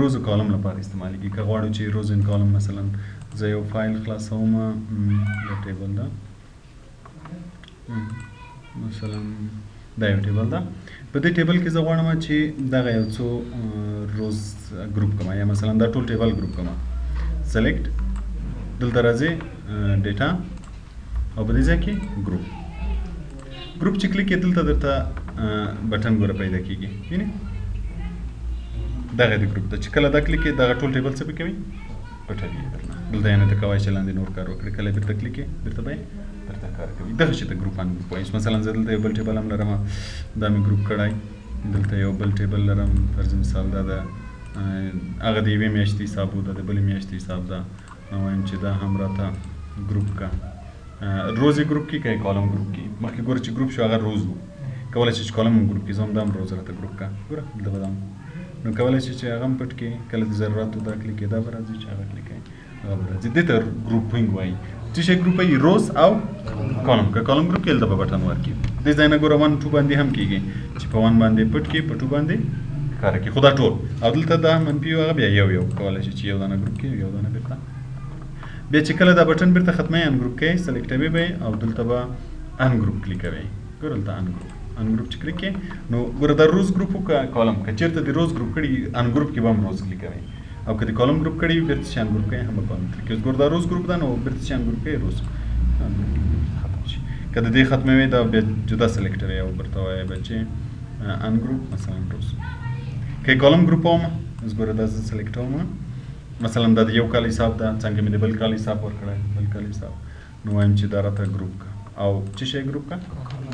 روز کالم لپاره استعمالېږي که غواړو چې روز ان کالم مثلا زه یو فایل خلاصوم د ټیبل ده مثلا دا یو ټیبل ده په دې ټیبل کې زه غواړم چې دغه یو څو روز ګروپ کړم یا مثلا دا ټول ټیبل ګروپ کړم سلیکټ دلته راځي ډیټا او په دې ځای کې ګروپ چې کلیک کې دلته درته بټن ګوره پیدا کېږي وینې دغه د ګروپ ته چې کله دا کلیک کې دغه ټول ټیبل څه پې کوي پټوي درنه دلته یعنې ته کوای چې لاندې نور کار وکړي کله بیرته کلیک کې بیرته به یې درته کار کوي دغه شي ته ګروپ ان ګروپ وایي مثلا زه دلته یو بل ټیبل هم لرم دا مې ګروپ کړی دلته یو بل ټیبل لرم فرض مثال دا د هغه د یوې میاشتې حساب و دا د بلې میاشتې حساب ده نو وایم چې دا هم راته ګروپ کا روز یې ګروپ کې که یې کالم ګروپ کې مخکې ګوره چې ګروپ شو هغه روز و کولی شي چې کالم هم ګروپ کې زه هم دا هم روز راته ګروپ کا ګوره دلته به دا نو کولی شي چې هغه هم پټ کړي کله د ضرورت دا کلیک کې دا به راځي چې هغه کلیک کوي هغه به راځي دې ته ګروپینګ وایي څه شی ګروپ وایي روز او کالم که کالم ګروپ کې هلته به بټن ورکړي دې ځای نه ګوره 1 2 باندې هم کېږي چې په 1 باندې پټ کړي په 2 باندې کار کوي خو دا ټول او دلته دا منفي هغه بیا یو کولی شي چې یو دانه ګروپ کې یو دانه بیرته بیا چې کله دا بټن بیرته ختموي ان ګروپ کوي سلیکټوي به او دلته به ان ګروپ کلیکوي ګوره دلته ان ګروپ چې کلیک کې نو ګوره دا روز ګروپ که کالم که چېرته د روز ګروپ کړي ان ګروپ کې به هم روز کلیکوي او که د کالم ګروپ کړي وي بیرته چې ان ګروپ کوي هم به کالم کلیک کوي ګوره دا روز ګروپ ده نو بیرته چې ان ګروپ کوي روز ختم شي که د دې ختموي دا بیا جدا سلیکټوي او ورته وایي به چې ان ګروپ مثلا روز که کالم ګروپ هم اوس ګوره دا زه سلیکټوم مثلا دا د یو کال حساب ده څنګه مې د بل کال حساب ورکړی بل کال حساب نو وایم چې دا راته ګروپ کا او څه شی ګروپ کا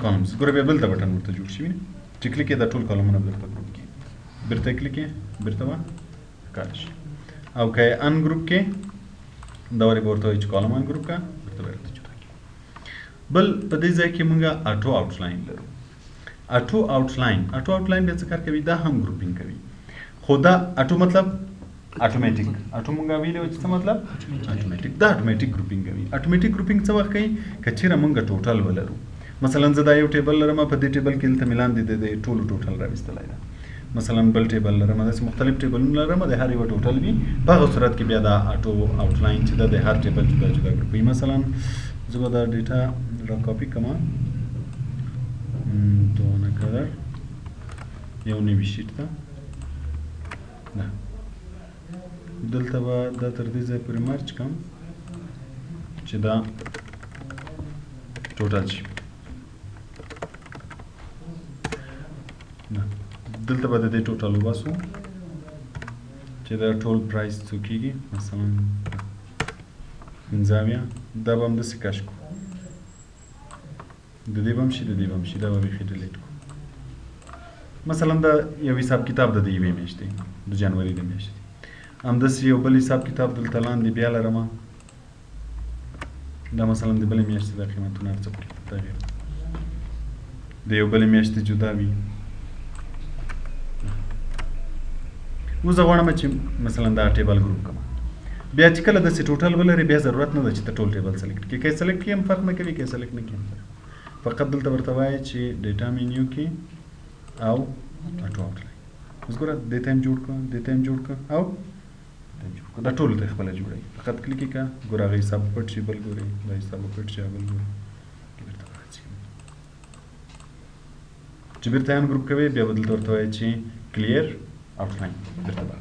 کالمز ګوره بیا بل ته بټن ورته جوړ شي وینې چې کلیک یې دا ټول کالمونه به درته ګروپ کړي بیرته یې کلیک یې بیرته به کار شي او که یې ان ګروپ کې دا ولې به ورته وایي چې کالم ان ګروپ کا بیرته به درته جدا کړي بل په دې ځای کې موږ اټو آوټلاین لرو اټو آوټلاین بیا څه کار کوي دا هم ګروپینګ کوي خو دا اټو مطلب اتوماتیک اټو مونږ ویلو چې څه مطلب اتوماتیک دا اتوماتیک ګروپینګ کوي اتوماتیک ګروپینګ څه وخت کوي که چېرې مونږ ټوټل ولرو مثلا زه دا یو ټیبل لرم په دې ټیبل کې دلته مې لاندې د ټولو ټوټل راویستلی ده مثلا بل ټیبل لرم داسې مختلف ټیبلونه لرم د هر یوه ټوټل وي په هغه صورت کې بیا دا اټو آوټلاین چې ده د هر ټیبل جدا جدا ګروپ وي مثلا زه به دا ډیټا را کاپي کړم دونه کلر یو نوي شیټ ده دلته به دا تر دې ځای پورې مرچ کړم چې دا ټوټل شي دلته به د دې ټوټل وباسو چې دا ټول پرایس څو کېږي مثلا 15 دا به هم داسې کش کړو د دې به هم شي د دې به هم شي دا به بیخي ډیلیټ کړو مثلا دا یو حساب کتاب ده د یوې میاشتې د جنوري د میاشتې همداسې یو بل حساب کتاب دلته لاندې بیا لرم دا مثلا د بلې میاشتې دا قیمتونه هر څه پکې تغیر د یو بلې میاشتې جدا وي اوس زه غواړم چې مثلا دا ټیبل ګروپ کړم بیا چې کله داسې ټوټل ولري بیا ضرورت نه ده چې ته ټول ټیبل سلیکټ کړې که یې سلیکټ کړي هم فرق نه کوي که یې سلیکټ نه کړي هم فقط دلته ورته وایي چې ډیټا مینیو کې او اټو آوټلاین اوس ګوره دې ته هم جوړ کړه دې ته هم جوړ کړه او دا ټول ته خپله جوړوي فقط کلیک یې کړه ګوره هغه حساب پټ شي بل ګورې دا حساب پټ شي بل ګورې چې بیرته هم ګروپ کوي بیا به دلته ورته وایي چې کلیر آوټلاین بیرته به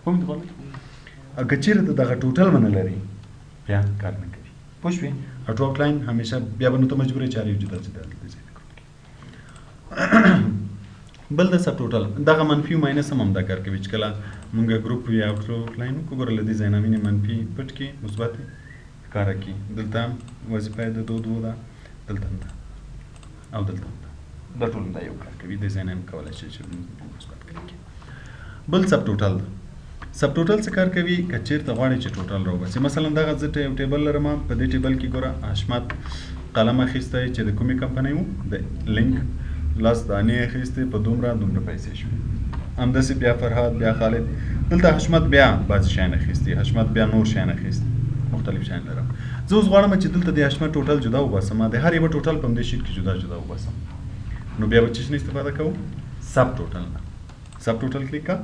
کوم ته غواړئ او که چېرې ته دغه ټوټل ونه لري بیا کار نه کوي پوه شوې اټو آوټلاین همیشه بیا به نو ته مجبور یې چې هر یو جدا جدا دلته ځای ګروپ کړي بل د سب ټوټل دغه منفي او ماینس هم همدا کار کوي چې کله مونږ ګروپ وي اټو آوټلاین وکړو ګوره له دې ځای نه وینې منفي پټ کړي مثبت ښکاره کړي دلته وظیفه یې د دو ده دلته هم ده او دلته هم ده دا ټول همدا یو کار کوي دې ځای نه هم کولی شي چې مثبت کړي بل سب ټوټل ده سب ټوټل څه کار کوي که چېرته غواړې چې ټوټل راوباسي مثلا دغه زه یو ټیبل لرم په دې ټیبل کې ګوره حشمت قلم اخیستی چې د کومې کمپنۍ و د لینک 10 دانې اخیستې په دومره پیسې شوې همداسې بیا فرهاد بیا خالد دلته حشمت بیا بعضې شیان اخیستي حشمت بیا نور شیان اخیستي مختلف شیان لرم زه اوس غواړم چې دلته د حشمت ټوټل جدا وباسم د هر یوه ټوټل په همدې شیټ کې جدا جدا وباسم نو بیا به څه شي نه استفاده کوو سب ټوټل نه سب ټوټل کلیک کړه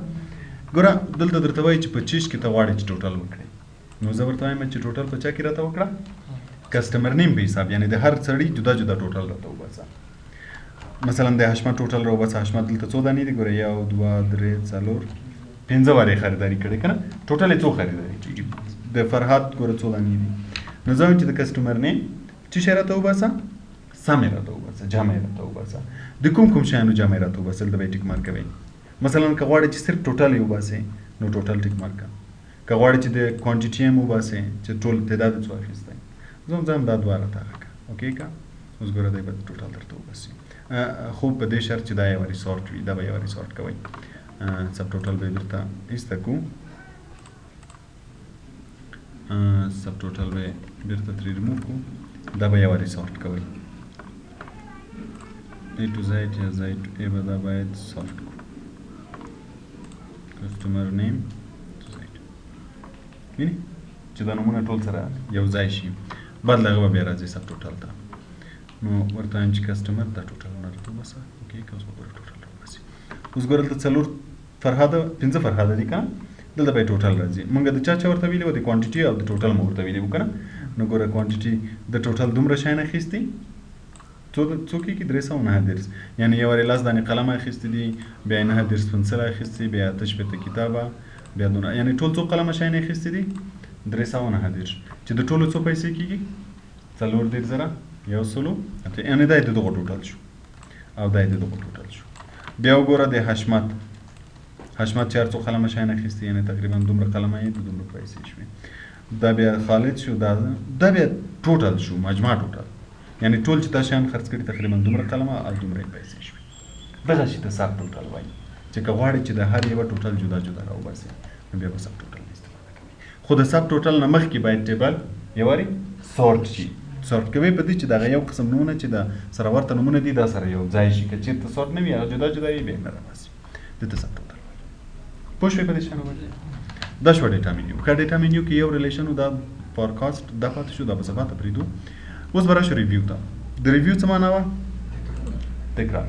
ګوره دلته درته وایي چې 25 کې ته غواړې چې ټوټل وکړې نو زه ورته وایم چې ټوټل په چا کې راته وکړه کسټمر نیم په حساب یعنی د هر سړي جدا جدا ټوټل راته وباسه مثلا د حشمت ټوټل راوباسه حشمت دلته څو دانې دي ګوره 1 2 3 4 5 وارې خریداري کړې که نه ټوټل یې څو خریداري کېږي د فرهاد ګوره څو دانې دي نو زه وایم چې د کسټمر نیم څه شی راته وباسه سم یې راته وباسه جمع یې راته وباسه د کوم شیانو جمع یې راته وباسه دلته به یې ټیک مارک کوئ مثلا که غواړې چې صرف ټوټل یې وباسې نو ټوټل ټیک مارک کړه که غواړې چې د کوانټیټي هم وباسې چې ټول تعداد یې څو اخیستی زه هم دا دوه راته هغه کړه اوکې که اوس ګوره دی به ټوټل درته وباسي خو په دې شرط چې دا یو وارې سارټ وي دا به یو وارې سارټ کوئ سب ټوټل به یې درته ایسته کړو سب ټوټل به یې بیرته ترې ریموو کړو دا به یو وارې سارټ کوئ A to Z یا Z to A به دا باید سارټ کړو کسټمر نیم to Z ویني چې دا نومونه ټول سره یو ځای شي بعد له هغه به بیا راځي سب ټوټل ته نو ورته وایم چې کسټمر دا ټوټلونه راته وباسه اوکې که اوس به ګوره ټوټل راوباسي اوس ګوره دلته 4 فرهاده 5 فرهاده دي که نه دلته به یې ټوټل راځي مونږ د چا ورته ویلي وو د کوانټیټي او د ټوټل مو ورته ویلي وو که نه نو ګوره کوانټیټي د ټوټل دومره شیان اخیستي څو کېږي 309 یعنې یو وارې 10 دانې قلم اخیستي دي بیا یې 9 پنسل اخیستي بیا 8 کتابه بیا دونه یعنې ټول څو قلمه شیان اخیستي دي 309 چې د ټولو څو پیسې کېږي 4,000 یو سلو یعنې دا یې د دغو ټوټل شو او دا یې د دغو ټوټل شو بیا وګوره د حشمت چې هر څو قلمه شیان اخیستي یعنې تقریبا دومره قلمه یې د دومره پیسې شوې دا بیا خالد شو دا بیا ټوټل شو مجموع ټوټل یعنی ټول چې دا شیان خرڅ کړي تقریبا دومره قلمه او دومره پیسې شوې دغه شي ته سب ټوټل وایي چې که غواړې چې د هر یوه ټوټل جدا جدا راوباسې نو بیا به سب ټوټل نه استفاده کوي خو د سب ټوټل نه مخکې باید ټیبل یو وارې سورټ شي سورټ کوي په دې چې دغه یو قسم نومونه چې د سره ورته نومونه دي دا سره یو ځای شي که چېرته سورټ نه وي هغه جدا جدا وي بیا نه راباسي دې ته سب ټوټل وایي پوه شوې په دې شیانو باندې دا شوه ډیټا منیو که ډیټا منیو کې یو ریلیشن و دا فارکاسټ دا پاتې شو دا به صفاته پرېږدو اوس به راشو ریویو ته د ریویو څه معنا وه تکرار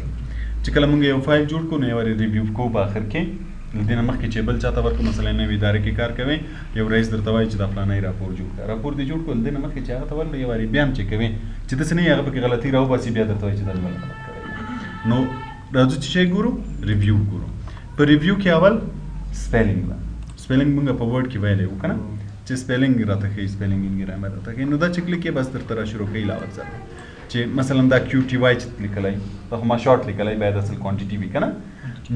چې کله مونږ یو فایل جوړ کړو نو یو وارې ریویو کوو په آخر کې له دې نه مخکې چې بل چاته ورکړو مثلا نوې ادارې کې کار کوې یو رئیس درته وایي چې دا فلانی راپور جوړ کړه راپور دې جوړ کړو له دې نه مخکې چې هغه ته ورکړو یو وارې بیا هم چک کوې چې داسې نه وي هغه پکې غلطي راوباسي بیا درته وایي چې دا مې غلط کړی نو راځو چې شی ګورو ریویو ګورو په ریویو کې اول سپیلینګ ده سپیلینګ مونږ په ورډ کې ویلی وو که نه چې سپیلینګ راته ښیي سپیلینګ ان ګرامر راته ښیي نو دا چې کلیک یې بس درته را شروع کوي لاول سره چې مثلا دا کیو ټي وای چې لیکلی دا خو ما شارټ لیکلی باید اصل کوانټیټي وي که نه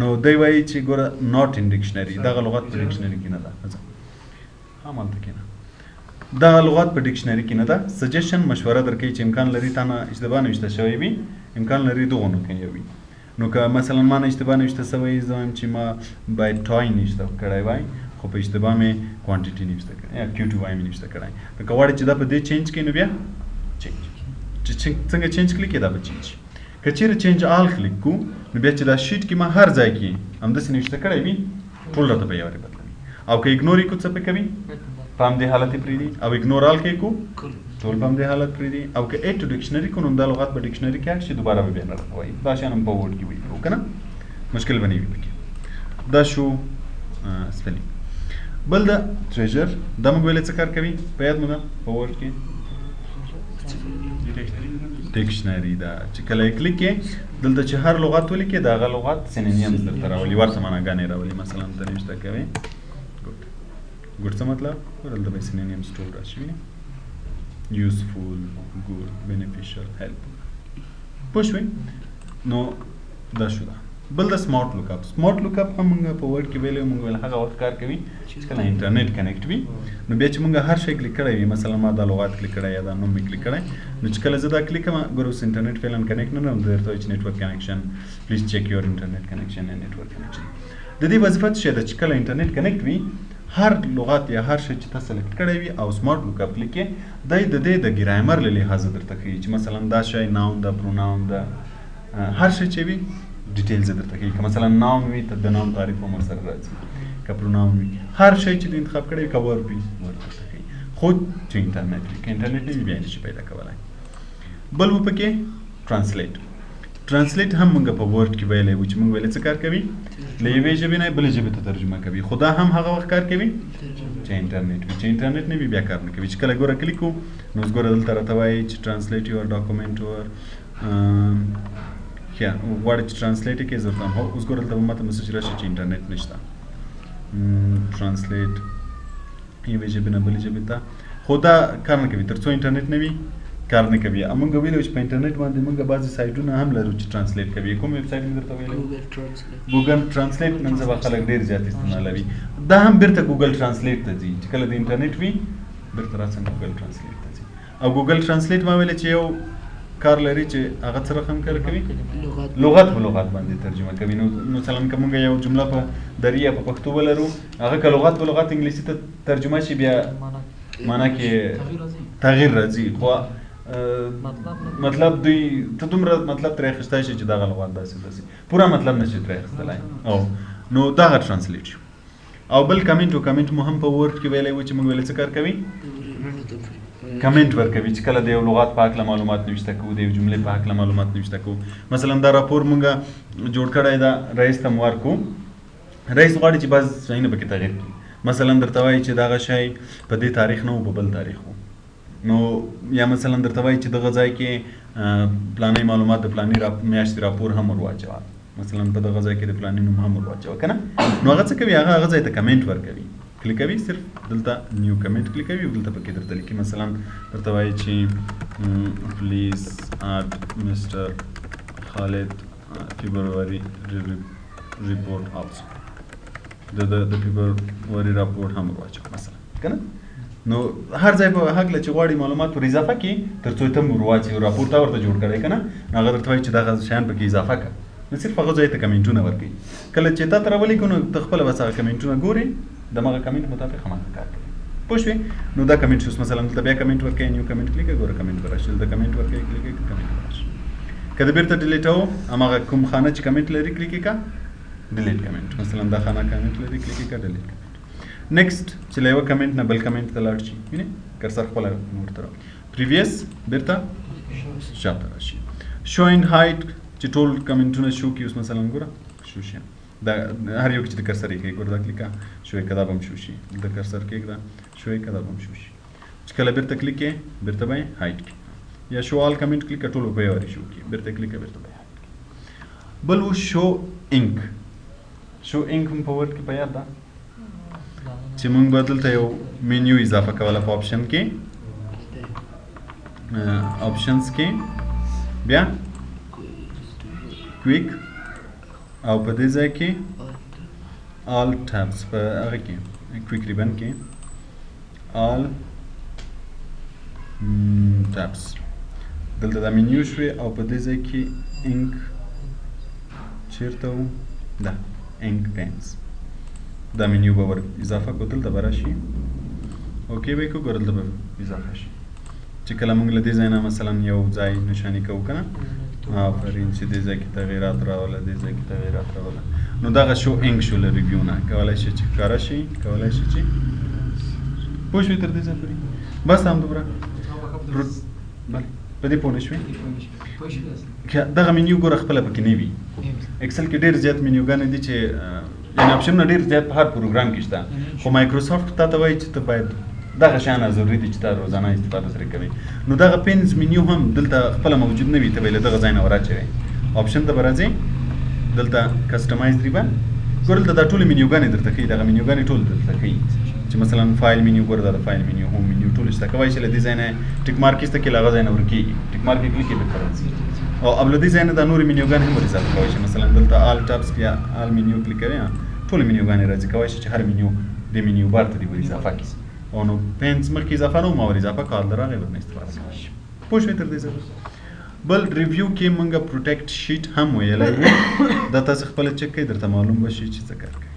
نو دی وایي چې ګوره ناٹ ان ډکشنري دغه لغات په ډکشنري کې نه ده همالته کې نه دغه لغات په ډکشنري کې نه ده سجیشن مشوره درکوي چې امکان لري تا نه اشتباه نوشته شوی وي امکان لري دغو نه کوي وي نو که مثلا ما نه اشتباه نوشته شوی زه وایم چې ما باید ټای نوشته کړی وای خو په اشتباه مې کوانټیټي نوشته کړی یا کیو ټي وای مې نوشته کړی نو که غواړې چې دا په دې چینج کړي نو بیا چینج چې څنګه چینج کلیک دا به چینج که چیرې چینج آل کلیک کو نو بیا چې دا شیټ کې ما هر ځای کې همداسې نوشته کړی وي ټول راته به یو وارې بدلوي او که اګنور یې کو څه پې کوي په همدې حالت یې پرېږدي او اګنور آل کې کو ټول په همدې حالت پرېږدي او که ایډ ټو ډکشنري کو نو دا لغات په ډکشنري کې اډ شي دوباره به بیا نه راته وایي دا شیان هم په ورډ کې ولیکو که نه مشکل به نه وي پکې دا شو سپیلینګ بل دا ټریژر دا موږ ویلې څه کار کوي په یاد مو ده په ورډ کې ډکشنري دا چې کله یې کلیک کې دلته چې هر لغات ولیکې د هغه لغات سینونیمز درته راولي ورته معناګانې راولي مثلا ته نوشته کوې ګوډ څه مطلب دلته به سینونیمز ټول راشي یوزفول ګوډ بینیفیشل هیلپ پوه شوې نو دا شو ده بل د سمارټ لوک اپ هم موږ په ورډ کې ویلی موږ ویل هغه وخت کار کوي چې کله انټرنیټ کنیکټ وي نو بیا چې موږ هر شی کلیک کړی وي مثلا ما دا لغات کلیک کړی یا دا نوم مې کلیک کړی نو چې کله زه دا کلیک کوم ګوره اوس انټرنیټ فعلا کنیکټ نه لرم درته وایي چې نیټورک کنیکشن پلیز چیک یور انټرنیټ کنیکشن اینډ نیټورک کنیکشن د دې وظیفه څه ده چې کله انټرنیټ کنیکټ وي هر لغات یا هر شی چې تاسو سلیکټ کړی وي او سمارټ لوک اپ کلیک کې دی د دې د ګرامر له لحاظه درته ښیي چې مثلا دا شی ناون ده پروناون ده هر شی چې وي ډیټیلز درته کوي که مثلا ناون وي ته د ناون تعریف هم ورسره راځي که پروناون وي هر شی چې د انتخاب کړی وي که ورب وي ورب درته کوي خو چې انټرنیټ وي که انټرنیټ نه وي بیا نشي پیدا کولی بل و پکې ټرانسلیټ ترانسلیټ هم موږ په ورډ کې ویلی وو چې موږ ویلې څه کار کوي له یوې ژبې نه بلې ژبې ته ترجمه کوي خو دا هم هغه وخت کار کوي چې انټرنیټ وي چې انټرنیټ نه وي بیا کار نه کوي چې کله ګوره کلیک کوو نو اوس ګوره دلته راته وایي چې ترانسلیټ یور ډاکومنټ ور غواړي چې ترانسلیټ یې کړې زه ورته هو اوس ګوره دلته به ماته مسج راشي چې انټرنیټ نشته ترانسلیټ یوې ژبې نه بلې ژبې ته خو دا کار نه کوي تر څو انټرنیټ نه وي کار نه کوي موږ ویلو چې په انټرنیټ باندې موږ بعضې سایټونه هم لرو چې ترانسلیټ کوي کوم ویب سایټ مې درته ویلی ګوګل ترانسلیټ نن سبا خلک ډېر زیات استعمالوي دا هم بیرته ګوګل ترانسلیټ ته ځي چې کله د انټرنیټ وي بیرته راسه ګوګل ترانسلیټ ته ځي او ګوګل ترانسلیټ ما ویلې چې یو کار لري چې هغه څه رقم کار کوي لغت په لغت باندې ترجمه کوي نو مثلا که موږ یو جمله په دري یا په پښتو ولرو هغه که لغت په لغت انګلیسي ته ترجمه شي بیا معنا کې تغییر راځي خو مطلب دوی ته دومره مطلب ترې اخیستی شي چې دغه لغات داسې پوره مطلب نشي ترې اخیستلی او نو دغه ترانسلیټ شو او بل کمنټ مو هم په ورډ کې ویلی و چې موږ ویلې څه کار کوي کمنټ ورکوي چې کله د یو لغات په هکله معلومات نوشته کوو د یو جملې په هکله معلومات نوشته کوو مثلا دا راپور موږ جوړ کړی دا رئیس ته مو ورکو رئیس غواړي چې بعض شیونه پکې تغییر کړي مثلا درته وایي چې دغه شی په دې تاریخ نه و په بل تاریخ و نو یا مثلا درته وایي چې دغه ځای کې پلاني معلومات د پلاني میاشتې راپور هم ور واچوه مثلا په دغه ځای کې د پلاني نوم هم ور واچوه که نه نو هغه څه کوي هغه ځای ته کمنټ ورکوي کلیکوي صرف دلته نیو کمنټ کلیکوي او دلته پکې درته لیکي مثلا درته وایي چې پلیز اډ مسټر خالد فبروري ریپورټ آلسو د فبروري راپور هم ور واچوه مثلا که نه نو هر ځای په هکله چې غواړي معلومات ور اضافه کړي تر څو ته ور واچوي راپور تا ورته جوړ کړی که نه نو هغه درته وایي چې دغه شیان پکې اضافه کړه نو صرف هغه ځای ته کمنټونه ورکوي کله چې تا ته راولیکو نو ته خپله بس هغه کمنټونه ګورې دغه کمنټ مطابق هماغه کار کوي پوه شوې نو دا کمنټ شوس مثلا دلته بیا کمنټ ورکوي نیو کمنټ کلیک ګوره کمنټ به راشي دلته کمنټ ورکوي کلیک کمنټ به راشي که د بیرته ډیلیټوو هماغه کوم خانه چې کمنټ لري کلیک کړه ډیلیټ کمنټ مثلا دا خانه کمنټ لري کلیک کړه ډیلیټ کمنټ نیکسټ چې له یوه کمنټ نه بل کمنټ ته لاړ شي وینې کرسر خپله ورته راوړي پریویس بیرته شاته راشي شو اینډ هایډ چې ټول کمنټونه شو کړي اوس مثلا ګوره شو شي دا هر یو کې چې د کرسر یې کوي ګوره دا کلیکه شو یې کدا به هم شو شي د کرسر کېږده شو یې کدا به هم شو شي چې کله بیرته کلیک یې بیرته به یې هایډ کړي یا شو آل کمنټ کلیک کړه ټولو به یې وارې شو کړي بیرته کلیک کړه بیرته به یې هایډ کړي بل و شو انک شو انک هم په ورډ کې په یاد ده چې موږ به دلته یو مینیو اضافه کوله په آپشن کې آپشنز کې بیا کویک او په دې ځای کې آل ټابس په هغه کې کویک ریبن کې آل ټابس دلته دا مینیو شوې او په دې ځای کې انک چیرته و ده انک پینس دا منیو به ور اضافه کو دلته به راشي اوکې به یې کړو ګوره دلته به اضافه شي چې کله موږ له دې ځای نه مثلا یو ځای نشاني کوو که نه آفرین چې دې ځای کې تغیرات راوله دې ځای کې تغیرات راوله نو دغه شو انک شو له ریویو نه کولی شي چې ښکاره شي کولی شي چې پوه شوې تر دې ځای پورې بس همدومره په دې پوه نه شوې دغه منیو ګوره خپله پکې نه وي اکسل کې ډېر زیات منیوګانې دي چې یعنې اپشنونه ډېر زیات په هر پروګرام کې شته خو مایکروسافټ تا ته وایي چې ته باید دغه شیان ضروري دي چې تا روزانه استفاده ترې کوي نو دغه پینز منیو هم دلته خپله موجود نه وي ته به یې له دغه ځای نه وراچوې آپشن ته به راځې دلته کسټمایز ریبن ګوره دلته دا ټولې منیوګانې درته ښیي دغه منیوګانې ټول درته ښیي چې مثلا فایل منیو ګوره دا د فایل منیو هوم منیو ټول شته کولی شي له دې ځای نه ټیک مارک ایسته کړي له هغه ځای نه ورکېږي ټیک مارک یې کلیک یې بېرته راځي او اب له دې ځای نه دا نورې منیوګانې هم ور اضافه کولی شي مثلا دلته آل ټابس کې آل منیو کلیک کوې ټولې منیوګانې راځي کولی شي چې هر منیو د منیو بار ته دې ور اضافه کړي او نو پینس مخکې اضافه نه و ما ور اضافه کړه د راغی ورنه استفاده کولی شي پوه شوې تر دې ځای بل ریویو کې موږ پروټیکټ شیټ هم ویلی و دا تاسې خپله چک کوئ درته معلوم به شي چې څه کار کوي